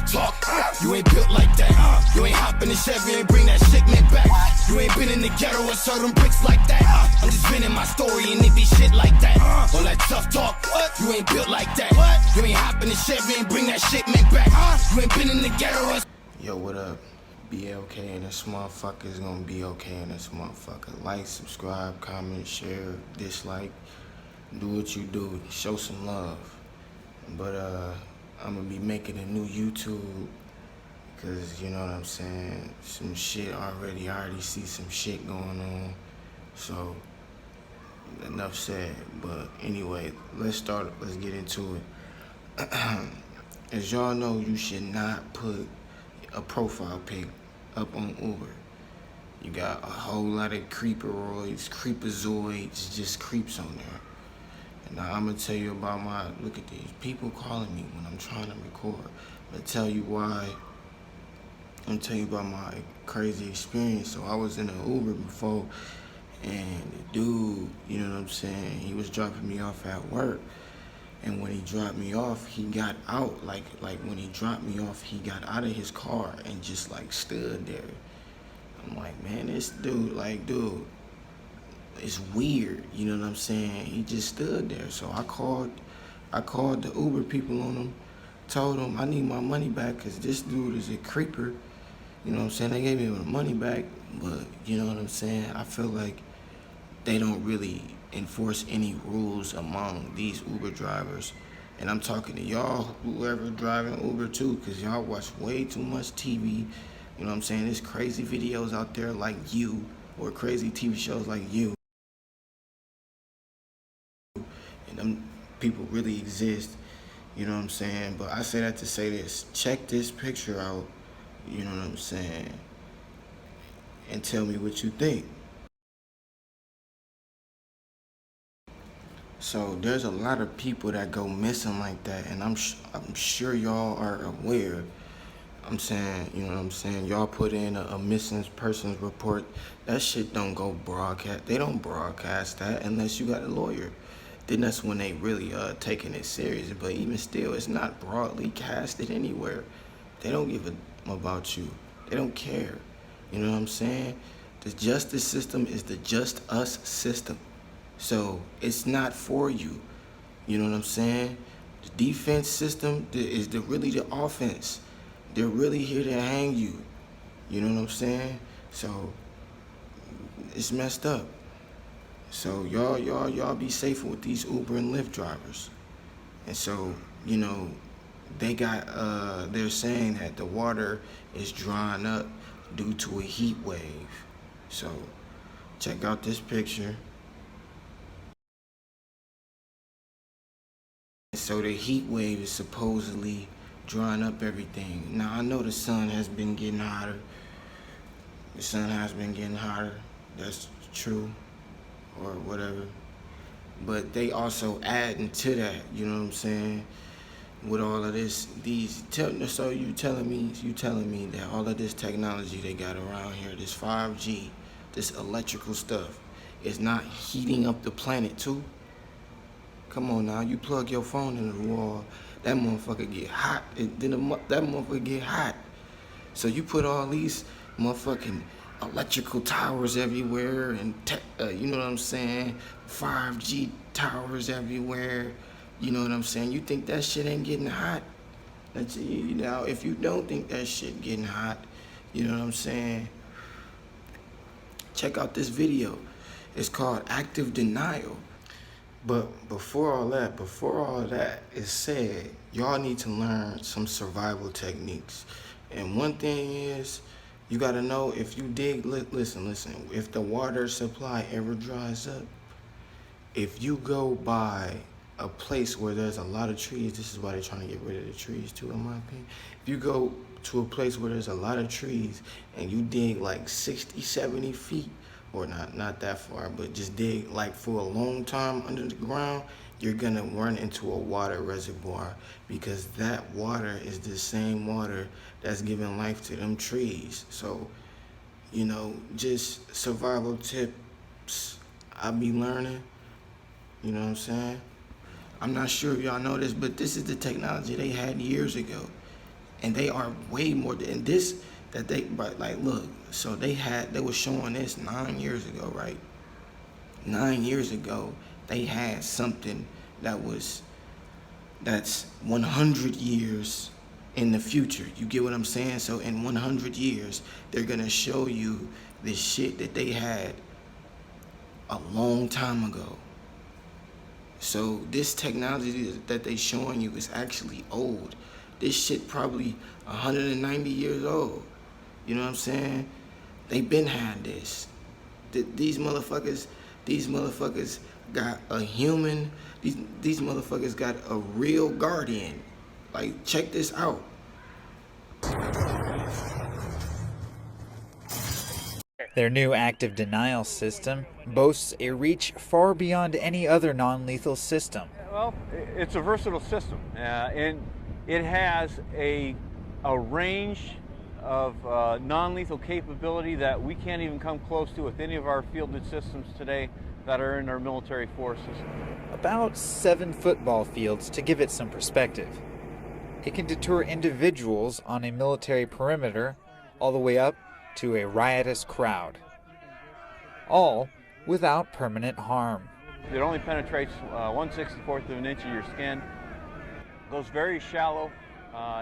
tough talk. You ain't built like that. You ain't hopping in Chevy and bring that shit man back. You ain't been in the ghetto and serve them bricks like that. I'm just spinning my story and it be shit like that. All that tough talk, you ain't built like that. You ain't hopping in Chevy and bring that shit man back. You ain't been in the ghetto and... Yo, what up? BLK and this motherfucker is gonna be okay in this motherfucker. Like, subscribe, comment, share, dislike. Do what you do. Show some love. But I'm gonna be making a new YouTube because, you know what I'm saying, some shit already. I already see some shit going on. So, enough said. But anyway, let's get into it. As y'all know, you should not put a profile pic up on Uber. You got a whole lot of creeperoids, creepazoids, just creeps on there. And now I'm gonna tell you about look at these people calling me when I'm trying to record. I'm gonna tell you why. I'm gonna tell you about my crazy experience. So I was in an Uber before, and the dude, you know what I'm saying, he was dropping me off at work. And when he dropped me off, he got out, like when he dropped me off, he got out of his car and just like stood there. I'm like, man, this dude, it's weird, you know what I'm saying? He just stood there. So I called the Uber people on him, told them I need my money back because this dude is a creeper. You know what I'm saying? They gave me my money back, but you know what I'm saying? I feel like they don't really enforce any rules among these Uber drivers. And I'm talking to y'all, whoever driving Uber too, because y'all watch way too much TV. You know what I'm saying? There's crazy videos out there like You, or crazy TV shows like You. And them people really exist, you know what I'm saying? But I say that to say this. Check this picture out, you know what I'm saying? And tell me what you think. So there's a lot of people that go missing like that, and I'm sure y'all are aware. I'm saying, you know what I'm saying, y'all put in a missing persons report. That shit don't go broadcast. They don't broadcast that unless you got a lawyer. Then that's when they really taking it serious. But even still, it's not broadly casted anywhere. They don't give a about you. They don't care. You know what I'm saying? The justice system is the just us system. So it's not for you. You know what I'm saying? The defense system is really the offense. They're really here to hang you. You know what I'm saying? So it's messed up. So y'all be safe with these Uber and Lyft drivers. And so, you know, they're saying that the water is drying up due to a heat wave. So check out this picture. So the heat wave is supposedly drying up everything. Now I know the sun has been getting hotter. The sun has been getting hotter. That's true, or whatever. But they also adding to that, you know what I'm saying? With all of this, so you telling me that all of this technology they got around here, this 5G, this electrical stuff, is not heating up the planet too? Come on now, you plug your phone in the wall, that motherfucker get hot, and then that motherfucker get hot. So you put all these motherfucking electrical towers everywhere, and you know what I'm saying, 5G towers everywhere, you know what I'm saying? You think that shit ain't getting hot? Now, if you don't think that shit getting hot, you know what I'm saying, check out this video. It's called Active Denial. But before all that is said, y'all need to learn some survival techniques. And one thing is, you gotta know if you dig, listen, if the water supply ever dries up, if you go by a place where there's a lot of trees, this is why they're trying to get rid of the trees too, in my opinion. If you go to a place where there's a lot of trees and you dig like 60, 70 feet, or not that far, but just dig like for a long time under the ground, you're gonna run into a water reservoir, because that water is the same water that's giving life to them trees. So, you know, just survival tips I be learning, you know what I'm saying? I'm not sure if y'all know this, but this is the technology they had years ago. And they are way more than this that they, but like, look, so they were showing this 9 years ago, right? 9 years ago, they had something that's 100 years in the future. You get what I'm saying? So in 100 years, they're gonna show you this shit that they had a long time ago. So this technology that they showing you is actually old. This shit probably 190 years old. You know what I'm saying? They been had this. These motherfuckers got a human. These motherfuckers got a real guardian. Like, check this out. Their new active denial system boasts a reach far beyond any other non-lethal system. Well, it's a versatile system, and it has a range of non-lethal capability that we can't even come close to with any of our fielded systems today that are in our military forces. About 7 football fields to give it some perspective. It can deter individuals on a military perimeter all the way up to a riotous crowd, all without permanent harm. It only penetrates 1/64 of an inch of your skin, goes very shallow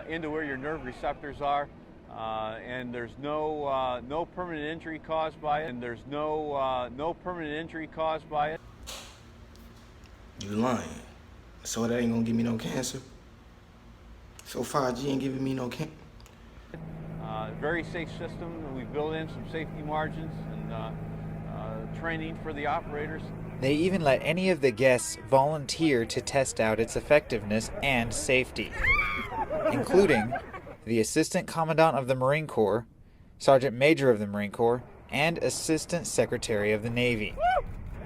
into where your nerve receptors are, and there's no permanent injury caused by it. You lying. So that ain't gonna give me no cancer? So 5G ain't giving me no cancer? Very safe system. We built in some safety margins and training for the operators. They even let any of the guests volunteer to test out its effectiveness and safety, including the Assistant Commandant of the Marine Corps, Sergeant Major of the Marine Corps, and Assistant Secretary of the Navy.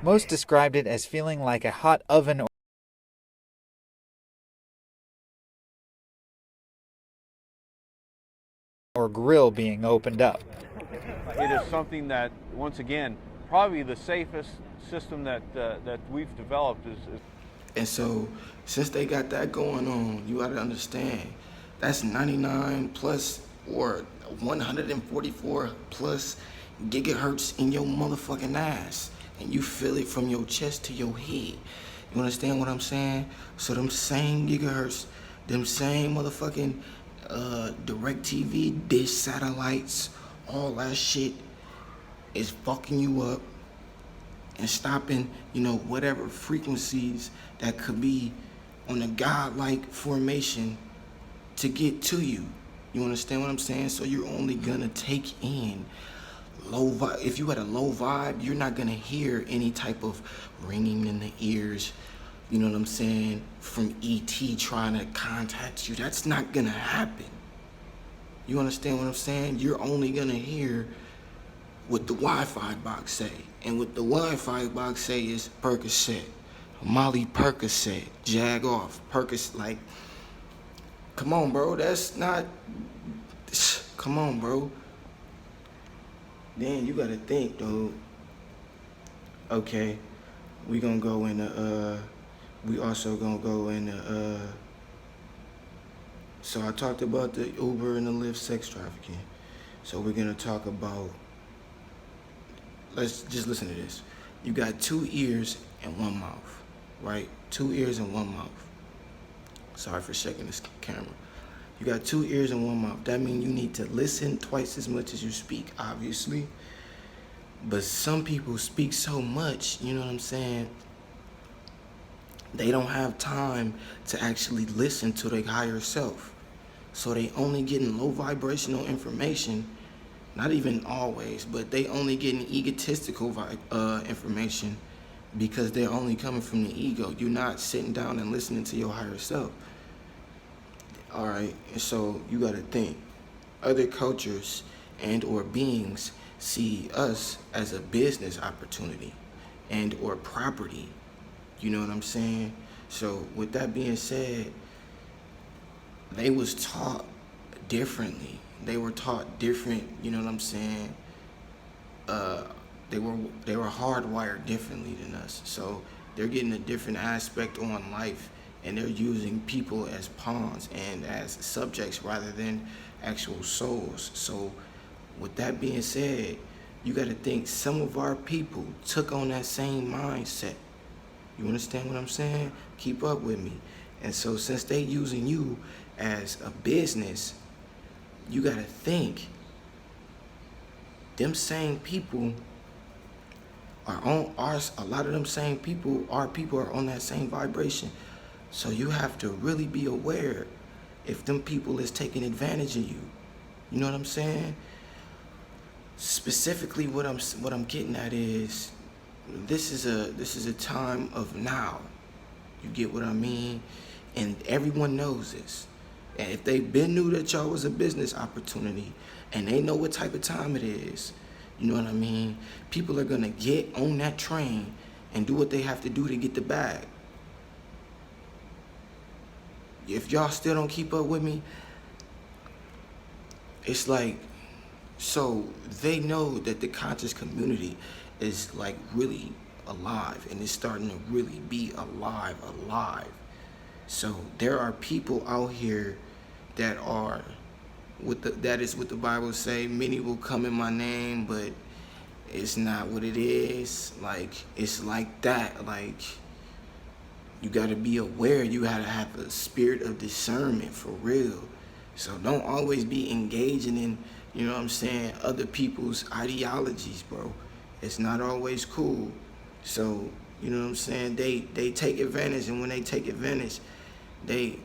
Most described it as feeling like a hot oven or grill being opened up. It is something that, once again, probably the safest system that we've developed is. And so, since they got that going on, you gotta understand, that's 99 plus or 144 plus gigahertz in your motherfucking ass. And you feel it from your chest to your head. You understand what I'm saying? So them same gigahertz, them same motherfucking DirecTV, dish satellites, all that shit is fucking you up and stopping, whatever frequencies that could be on a godlike formation to get to you. You understand what I'm saying? So you're only gonna take in low vibe. If you had a low vibe, you're not gonna hear any type of ringing in the ears, you know what I'm saying, from ET trying to contact you. That's not gonna happen. You understand what I'm saying? You're only gonna hear what the Wi-Fi box say. And what the Wi-Fi box say is Percocet, Molly Percocet, Jag off, Percocet, like, come on, bro, that's not, come on, bro. Then you gotta think, dude. Okay, we gonna go into, we also gonna go into, so I talked about the Uber and the Lyft sex trafficking. So we're gonna talk about, let's just listen to this. You got 2 ears and 1 mouth, right? 2 ears and 1 mouth. Sorry for shaking this camera. You got 2 ears and 1 mouth. That means you need to listen twice as much as you speak, obviously. But some people speak so much, you know what I'm saying? They don't have time to actually listen to their higher self. So they only getting low vibrational information, not even always, but they only getting egotistical information because they're only coming from the ego. You're not sitting down and listening to your higher self. All right, and so you gotta think. Other cultures and or beings see us as a business opportunity and or property. You know what I'm saying? So with that being said, they was taught differently. They were taught different, you know what I'm saying? They were hardwired differently than us. So they're getting a different aspect on life and they're using people as pawns and as subjects rather than actual souls. So with that being said, you got to think some of our people took on that same mindset. You understand what I'm saying? Keep up with me. And so since they using you as a business, you got to think them same people are on ours. A lot of them same people, our people are on that same vibration. So you have to really be aware if them people is taking advantage of you. You know what I'm saying? Specifically, what I'm getting at is this is a time of now. You get what I mean? And everyone knows this. And if they been knew that y'all was a business opportunity and they know what type of time it is, you know what I mean? People are gonna get on that train and do what they have to do to get the bag. If y'all still don't keep up with me, it's like, so they know that the conscious community is like really alive and it's starting to really be alive. So there are people out here that are that is what the Bible say, many will come in my name, but it's not what it is. Like, it's like that. Like, you got to be aware. You got to have a spirit of discernment for real. So don't always be engaging in, you know what I'm saying, other people's ideologies, bro. It's not always cool. So, you know what I'm saying, they take advantage, and when they take advantage, they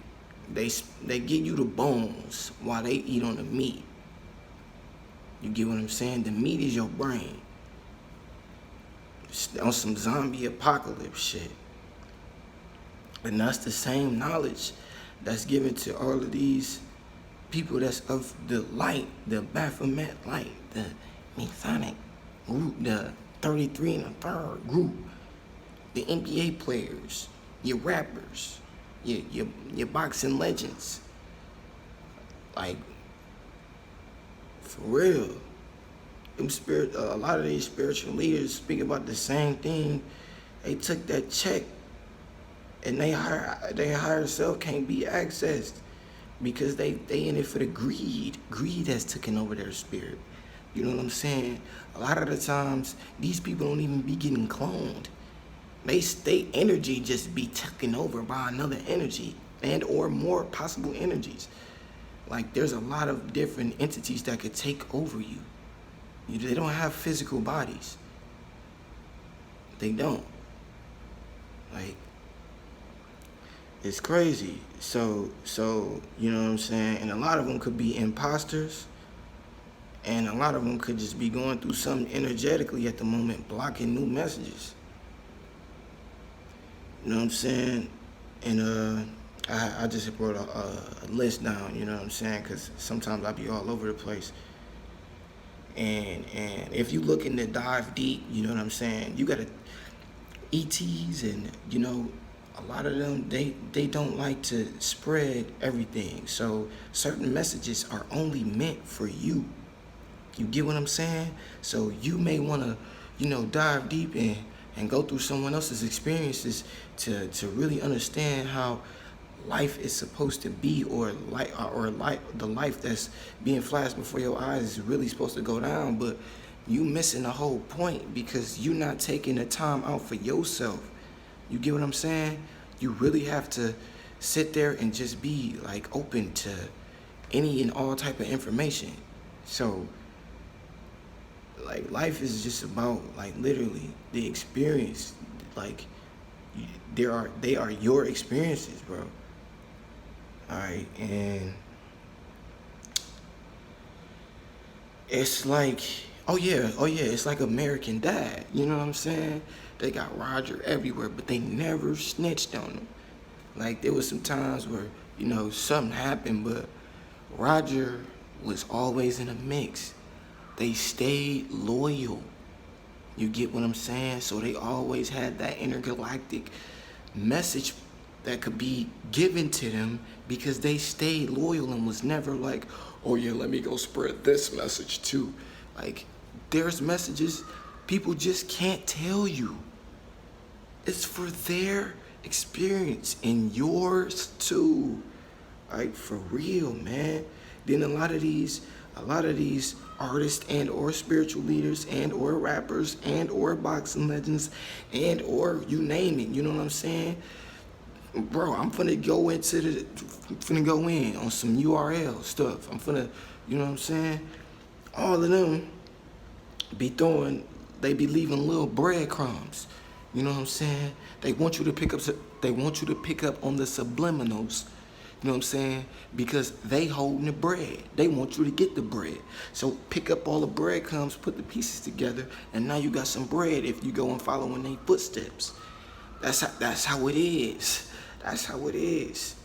give you the bones while they eat on the meat. You get what I'm saying? The meat is your brain. It's on some zombie apocalypse shit. And that's the same knowledge that's given to all of these people that's of the light, the Baphomet light, the Masonic group, the 33 and the 3rd group, the NBA players, your rappers, your boxing legends. Like, for real. A lot of these spiritual leaders speak about the same thing. They took that check and their higher self can't be accessed because they in it for the greed. Greed has taken over their spirit. You know what I'm saying? A lot of the times, these people don't even be getting cloned. They energy just be taken over by another energy and or more possible energies. Like, there's a lot of different entities that could take over you. They don't have physical bodies. They don't. Like, it's crazy. So you know what I'm saying? And a lot of them could be imposters, and a lot of them could just be going through something energetically at the moment, blocking new messages. You know what I'm saying? And I just brought a list down, you know what I'm saying? Because sometimes I be all over the place. And if you looking to dive deep, you know what I'm saying? You got ETs, and, you know, a lot of them, they don't like to spread everything. So certain messages are only meant for you. You get what I'm saying? So you may want to, you know, dive deep and go through someone else's experiences to really understand how life is supposed to be, or the life that's being flashed before your eyes is really supposed to go down. But you missing the whole point because you're not taking the time out for yourself. You get what I'm saying? You really have to sit there and just be like open to any and all type of information. So like, life is just about, like, literally the experience. Like, they are your experiences, bro. All right, and it's like, oh yeah, it's like American Dad. You know what I'm saying? They got Roger everywhere, but they never snitched on him. Like, there was some times where, you know, something happened, but Roger was always in the mix. They stayed loyal. You get what I'm saying? So they always had that intergalactic message that could be given to them because they stayed loyal and was never like, oh yeah, let me go spread this message too. Like, there's messages people just can't tell you. It's for their experience in yours too. Like, for real, man. Then a lot of these artists and or spiritual leaders and or rappers and or boxing legends and or you name it, you know what I'm saying? Bro, I'm finna go in on some URL stuff. You know what I'm saying? All of them they be leaving little breadcrumbs. You know what I'm saying? They want you to pick up on the subliminals. You know what I'm saying? Because they holding the bread. They want you to get the bread. So pick up all the breadcrumbs, put the pieces together, and now you got some bread if you go and follow in their footsteps. That's how it is. That's how it is.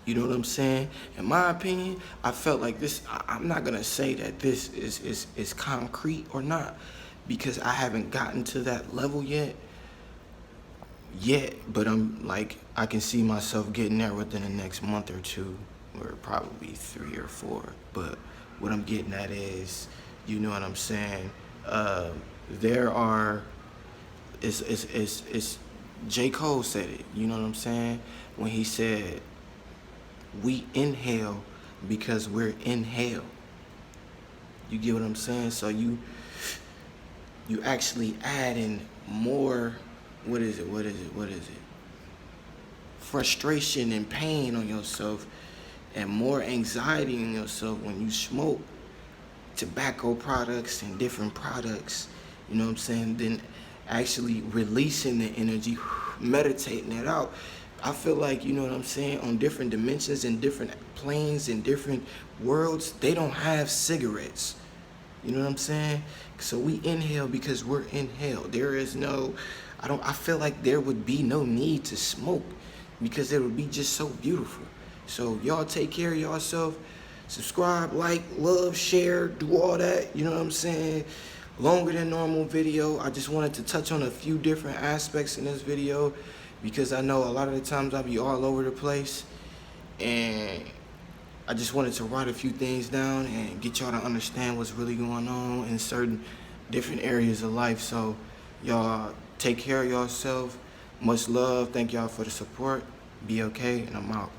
You know what I'm saying? In my opinion, I felt like this. I'm not gonna say that this is concrete or not, because I haven't gotten to that level yet. But I'm like, I can see myself getting there within the next month or two, or probably 3 or 4. But what I'm getting at is, you know what I'm saying? It's J. Cole said it, you know what I'm saying? When he said, we inhale because we're in hell. You get what I'm saying? So you actually add in more, what is it? Frustration and pain on yourself and more anxiety on yourself when you smoke tobacco products and different products, you know what I'm saying? Then actually releasing the energy, meditating it out. I feel like, you know what I'm saying, on different dimensions and different planes and different worlds, they don't have cigarettes. You know what I'm saying? So we inhale because we're in hell. There is no, I feel like there would be no need to smoke because it would be just so beautiful. So y'all take care of yourself. Subscribe, like, love, share, do all that. You know what I'm saying? Longer than normal video. I just wanted to touch on a few different aspects in this video because I know a lot of the times I be all over the place, and I just wanted to write a few things down and get y'all to understand what's really going on in certain different areas of life. So y'all take care of yourself. Much love. Thank y'all for the support. Be okay, and I'm out.